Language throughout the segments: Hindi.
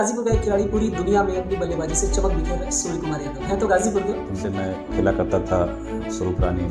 गाजीपुर का एक खिलाड़ी पूरी दुनिया में अपनी बल्लेबाजी से चमक बिखेर रहे सूर्य कुमार यादव हैं तो गाजीपुर के। उनसे मैं खेला करता था स्वरूप रानी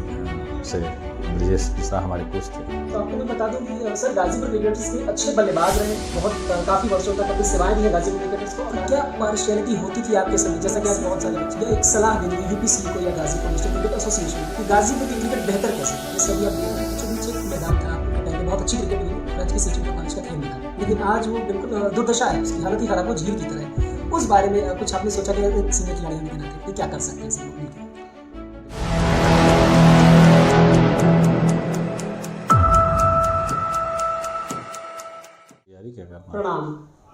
से ब्रिजेश मिश्रा हमारे कोच थे। तो आपको मैं बता दूं कि सर गाजीपुर क्रिकेटर्स के अच्छे बल्लेबाज रहे, बहुत काफ़ी वर्षों तक अपनी सेवाएं दी है गाजीपुर क्रिकेटर्स को। और क्या पार्शियलिटी होती थी आपके समय, जैसा कि आज बहुत सारे बच्चे या एक सलाह देनी है यूपीसी को या गाजीपुर डिस्ट्रिक्ट क्रिकेट एसोसिएशन को कि गाजीपुर की क्रिकेट बेहतर कैसे है। जैसे अभी आप देख रहे हैं बीचों बीच एक मैदान था, पहले बहुत अच्छी क्रिकेट हुई, राज की सिटी कॉलेज का खेल था, लेकिन आज वो बिल्कुल दुर्दशा है, उसकी हालत ही खराब हो, झील की तरह है। उस बारे में कुछ आपने सोचा कि एक सीनियर खिलाड़ी होने के नाते कि क्या कर सकते हैं सब लोग मिलकर? प्रणाम,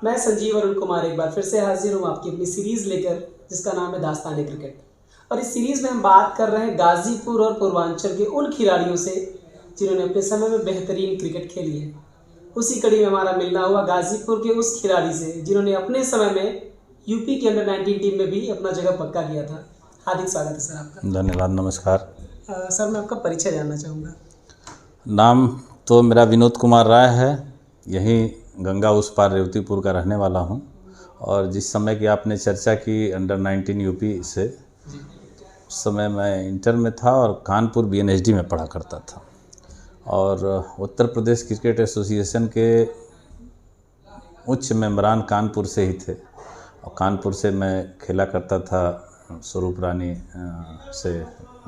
मैं संजीव अरुण कुमार एक बार फिर से हाजिर हूँ आपकी अपनी सीरीज़ लेकर, जिसका नाम है दास्तान क्रिकेट। और इस सीरीज़ में हम बात कर रहे हैं गाजीपुर और पूर्वांचल के उन खिलाड़ियों से जिन्होंने अपने समय में बेहतरीन क्रिकेट खेली है। उसी कड़ी में हमारा मिलना हुआ गाजीपुर के उस खिलाड़ी से जिन्होंने अपने समय में यूपी की अंडर 19 टीम में भी अपना जगह पक्का किया था। हार्दिक स्वागत है सर आपका। धन्यवाद, नमस्कार। सर मैं आपका परिचय जानना चाहूँगा। नाम तो मेरा विनोद कुमार राय है, यहीं गंगा उस पार रेवतीपुर का रहने वाला हूं। और जिस समय की आपने चर्चा की अंडर 19 यूपी से, उस समय मैं इंटर में था और कानपुर बीएनएसडी में पढ़ा करता था। और उत्तर प्रदेश क्रिकेट एसोसिएशन के उच्च मेंबरान कानपुर से ही थे। और कानपुर से मैं खेला करता था स्वरूप रानी से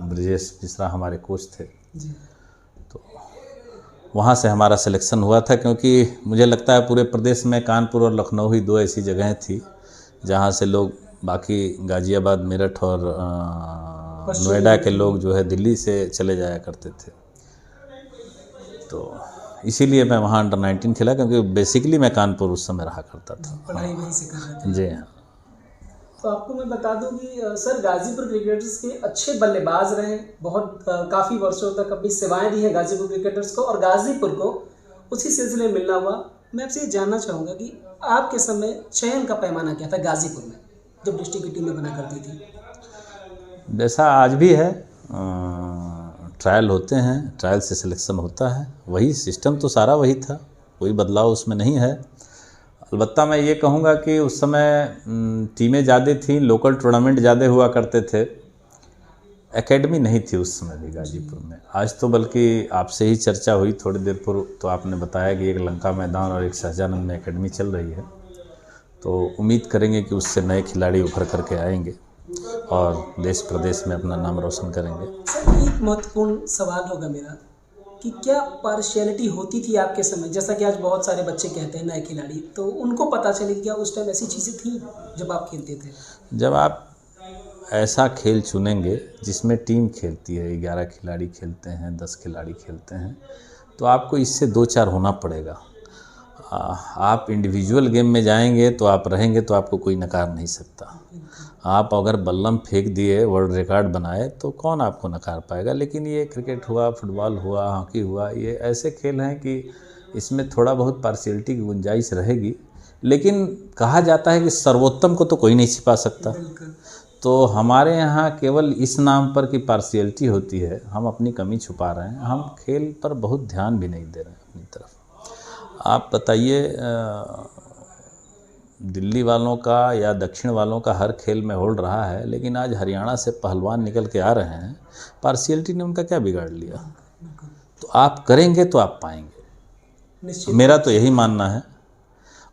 ब्रिजेश मिश्रा हमारे कोच थे जी। तो वहाँ से हमारा सिलेक्शन हुआ था, क्योंकि मुझे लगता है पूरे प्रदेश में कानपुर और लखनऊ ही दो ऐसी जगहें थी जहाँ से लोग, बाकी गाज़ियाबाद, मेरठ और नोएडा के लोग जो है दिल्ली से चले जाया करते थे। तो इसीलिए मैं वहाँ अंडर 19 खेला, क्योंकि बेसिकली मैं कानपुर उस समय रहा करता था। पढ़ाई वहीं से कर रहे थे। जी हाँ। तो आपको मैं बता दूं कि सर गाजीपुर क्रिकेटर्स के अच्छे बल्लेबाज रहे, बहुत काफ़ी वर्षों तक अपनी सेवाएं दी हैं गाजीपुर क्रिकेटर्स को और गाजीपुर को। उसी सिलसिले में मिलना हुआ। मैं आपसे ये जानना चाहूँगा कि आपके समय चयन का पैमाना क्या था गाजीपुर में, जब डिस्ट्रिक्ट की टीमें बना करती थी? जैसा आज भी है, ट्रायल होते हैं, ट्रायल से सिलेक्शन होता है, वही सिस्टम तो सारा वही था, कोई बदलाव उसमें नहीं है। अलबत्ता मैं ये कहूँगा कि उस समय टीमें ज़्यादा थी, लोकल टूर्नामेंट ज़्यादा हुआ करते थे, एकेडमी नहीं थी उस समय भी गाजीपुर में। आज तो बल्कि आपसे ही चर्चा हुई थोड़ी देर पूर्व, तो आपने बताया कि एक लंका मैदान और एक शाहजहानंद में एकेडमी चल रही है। तो उम्मीद करेंगे कि उससे नए खिलाड़ी उभर करके आएंगे और देश प्रदेश में अपना नाम रोशन करेंगे। सर एक महत्वपूर्ण सवाल होगा मेरा कि क्या पार्शियलिटी होती थी आपके समय, जैसा कि आज बहुत सारे बच्चे कहते हैं नए खिलाड़ी, तो उनको पता चले कि क्या उस टाइम ऐसी चीज़ें थी जब आप खेलते थे? जब आप ऐसा खेल चुनेंगे जिसमें टीम खेलती है, 11 खिलाड़ी खेलते हैं, 10 खिलाड़ी खेलते हैं, तो आपको इससे 2-4 होना पड़ेगा। आप इंडिविजुअल गेम में जाएंगे तो आप रहेंगे तो आपको कोई नकार नहीं सकता। आप अगर बल्लम फेंक दिए, वर्ल्ड रिकॉर्ड बनाए, तो कौन आपको नकार पाएगा। लेकिन ये क्रिकेट हुआ, फुटबॉल हुआ, हॉकी हुआ, ये ऐसे खेल हैं कि इसमें थोड़ा बहुत पार्शियलिटी की गुंजाइश रहेगी। लेकिन कहा जाता है कि सर्वोत्तम को तो कोई नहीं छिपा सकता। तो हमारे यहाँ केवल इस नाम पर कि पार्शियलिटी होती है, हम अपनी कमी छुपा रहे हैं। हम खेल पर बहुत ध्यान भी नहीं दे रहे हैं अपनी तरफ। आप बताइए, दिल्ली वालों का या दक्षिण वालों का हर खेल में होल्ड रहा है, लेकिन आज हरियाणा से पहलवान निकल के आ रहे हैं, पार्शियलिटी ने उनका क्या बिगाड़ लिया? तो आप करेंगे तो आप पाएंगे, मेरा तो यही मानना है।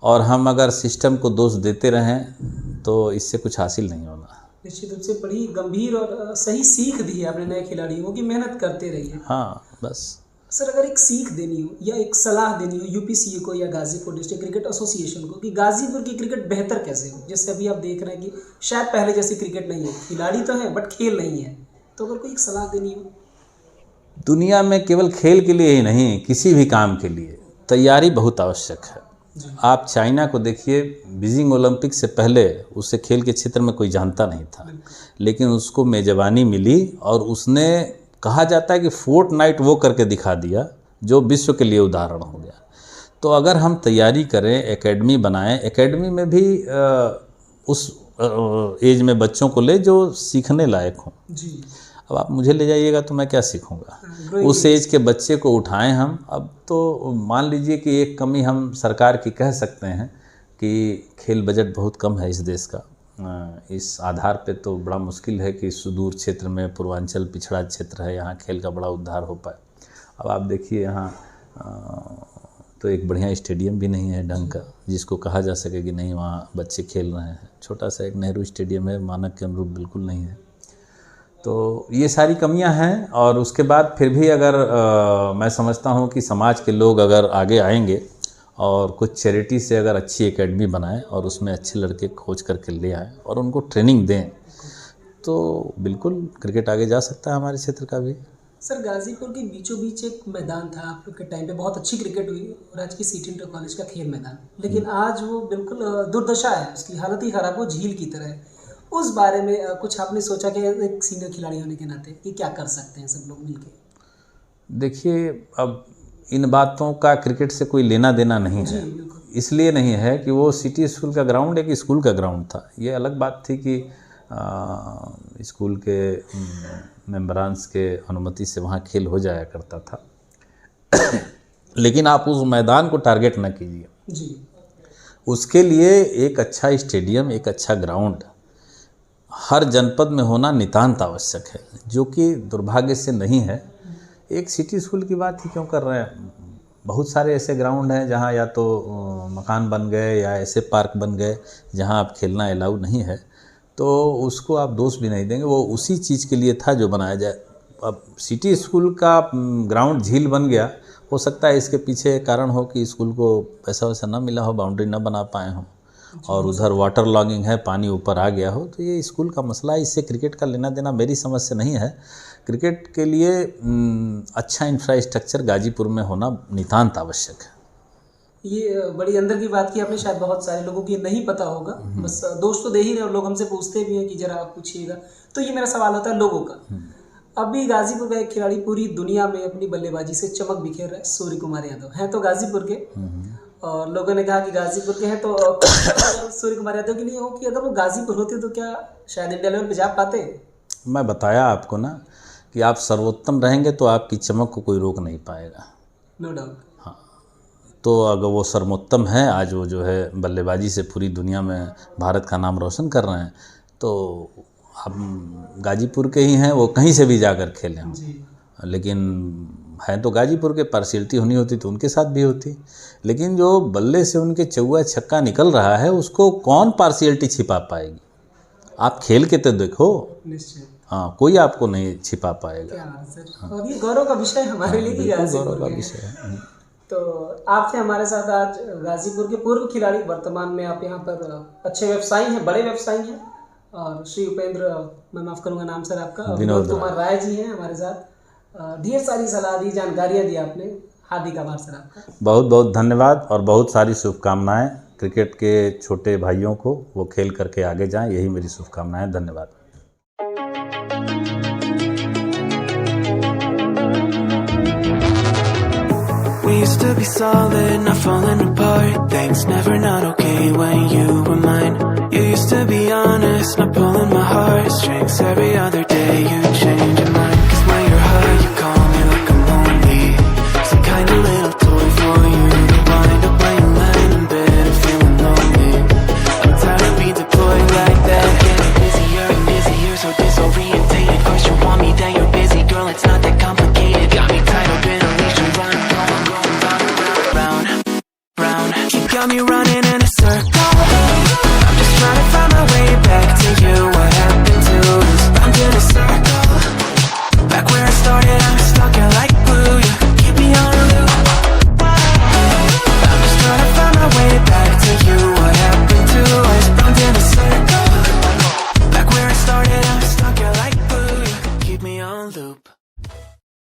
और हम अगर सिस्टम को दोष देते रहें तो इससे कुछ हासिल नहीं होना। निश्चित रूप से बड़ी गंभीर और सही सीख दी है आपने नए खिलाड़ियों को कि मेहनत करते रहिए। हाँ, बस। सर अगर एक सीख देनी हो या एक सलाह देनी हो यूपीसीए को या गाजीपुर डिस्ट्रिक्ट क्रिकेट एसोसिएशन को कि गाजीपुर की क्रिकेट बेहतर कैसे हो, जैसे अभी आप देख रहे हैं कि शायद पहले जैसी क्रिकेट नहीं है, खिलाड़ी तो हैं बट खेल नहीं है, तो अगर कोई एक सलाह देनी हो? दुनिया में केवल खेल के लिए ही नहीं, किसी भी काम के लिए तैयारी बहुत आवश्यक है। आप चाइना को देखिए, बीजिंग ओलंपिक से पहले उसे खेल के क्षेत्र में कोई जानता नहीं था, लेकिन उसको मेज़बानी मिली और उसने, कहा जाता है कि फोर्टनाइट वो करके दिखा दिया जो विश्व के लिए उदाहरण हो गया। तो अगर हम तैयारी करें, एकेडमी बनाएं, एकेडमी में भी उस एज में बच्चों को ले जो सीखने लायक हों। जी। अब आप मुझे ले जाइएगा तो मैं क्या सीखूंगा? उस एज के बच्चे को उठाएं हम। अब तो मान लीजिए कि एक कमी हम सरकार की कह सकते हैं कि खेल बजट बहुत कम है इस देश का। इस आधार पे तो बड़ा मुश्किल है कि सुदूर क्षेत्र में, पूर्वांचल पिछड़ा क्षेत्र है, यहाँ खेल का बड़ा उद्धार हो पाए। अब आप देखिए यहाँ तो एक बढ़िया स्टेडियम भी नहीं है ढंग का, जिसको कहा जा सके कि नहीं वहाँ बच्चे खेल रहे हैं। छोटा सा एक नेहरू स्टेडियम है, मानक के अनुरूप बिल्कुल नहीं है। तो ये सारी कमियां हैं। और उसके बाद फिर भी अगर मैं समझता हूँ कि समाज के लोग अगर आगे आएंगे और कुछ चैरिटी से अगर अच्छी एकेडमी बनाएं और उसमें अच्छे लड़के खोज करके ले आएँ और उनको ट्रेनिंग दें, तो बिल्कुल क्रिकेट आगे जा सकता है हमारे क्षेत्र का भी। सर, गाजीपुर के बीचों बीच एक मैदान था, आप लोग के टाइम पे बहुत अच्छी क्रिकेट हुई, राजकीय सिटी इंटर कॉलेज का खेल मैदान, लेकिन आज वो बिल्कुल दुर्दशा है, उसकी हालत ही खराब, वो झील की तरह है। उस बारे में कुछ आपने सोचा कि एक सीनियर खिलाड़ी होने के नाते कि क्या कर सकते हैं सब लोग मिलके? देखिए, अब इन बातों का क्रिकेट से कोई लेना देना नहीं है। इसलिए नहीं है कि वो सिटी स्कूल का ग्राउंड एक स्कूल का ग्राउंड था। ये अलग बात थी कि स्कूल के मेंबरान्स के अनुमति से वहाँ खेल हो जाया करता था लेकिन आप उस मैदान को टारगेट न कीजिए जी। उसके लिए एक अच्छा स्टेडियम, एक अच्छा ग्राउंड हर जनपद में होना नितांत आवश्यक है, जो कि दुर्भाग्य से नहीं है। एक सिटी स्कूल की बात ही क्यों कर रहे हैं, बहुत सारे ऐसे ग्राउंड हैं जहाँ या तो मकान बन गए या ऐसे पार्क बन गए जहाँ आप खेलना अलाउ नहीं है, तो उसको आप दोष भी नहीं देंगे। वो उसी चीज़ के लिए था जो बनाया जाए। अब सिटी स्कूल का ग्राउंड झील बन गया, हो सकता है इसके पीछे कारण हो कि स्कूल को पैसा वैसा ना मिला हो, बाउंड्री ना बना पाए हों, और उधर वाटर लॉगिंग है, पानी ऊपर आ गया हो, तो ये स्कूल का मसला है। इससे क्रिकेट का लेना देना मेरी समझ से नहीं है। क्रिकेट के लिए अच्छा इंफ्रास्ट्रक्चर गाजीपुर में होना नितांत आवश्यक है। ये बड़ी अंदर की बात की आपने, शायद बहुत सारे लोगों को ये नहीं पता होगा, बस दोस्त तो दे ही रहे और लोग हमसे पूछते भी हैं कि जरा आप पूछिएगा। तो ये मेरा सवाल होता है लोगों का। अभी गाजीपुर का एक खिलाड़ी पूरी दुनिया में अपनी बल्लेबाजी से चमक बिखेर रहा है, सूर्य कुमार यादव हैं तो गाजीपुर के, और लोगों ने कहा कि गाजीपुर के हैं तो सूर्य कुमार यादव के लिए हो कि अगर वो गाजीपुर होते तो क्या शायद इंडिया लेवल पे जा पाते? मैं बताया आपको ना कि आप सर्वोत्तम रहेंगे तो आपकी चमक को कोई रोक नहीं पाएगा। No doubt. हाँ, तो अगर वो सर्वोत्तम है, आज वो जो है बल्लेबाजी से पूरी दुनिया में भारत का नाम रोशन कर रहे हैं, तो हम गाजीपुर के ही हैं, वो कहीं से भी जाकर खेलें जी। लेकिन हैं तो गाजीपुर के, पार्शियलिटी होनी होती तो उनके साथ भी होती, लेकिन जो बल्ले से उनके चौवा छक्का निकल रहा है उसको कौन पार्शियलिटी छिपा पाएगी? आप खेल के तो देखो, निश्चय। हाँ, कोई आपको नहीं छिपा पाएगा। क्या सर? हाँ। और ये गौरव का विषय हमारे लिए कि गौरव का विषय है। तो आप थे हमारे साथ आज गाजीपुर के पूर्व खिलाड़ी, वर्तमान में आप यहाँ पर अच्छे व्यवसायी हैं, बड़े व्यवसायी हैं, और श्री उपेंद्र, मैं माफ़ करूँगा नाम सर आपका, विनोद कुमार राय जी हैं हमारे साथ। ढेर सारी सलाह दी, जानकारियाँ दी आपने, हार्दिक आभार सर आपका। बहुत बहुत धन्यवाद और बहुत सारी शुभकामनाएं क्रिकेट के छोटे भाइयों को, वो खेल करके आगे जाएं, यही मेरी शुभकामनाएं। धन्यवाद। We used to be solid, not falling apart. Things never not okay when you were mine. You used to be honest, not pulling my heartstrings every other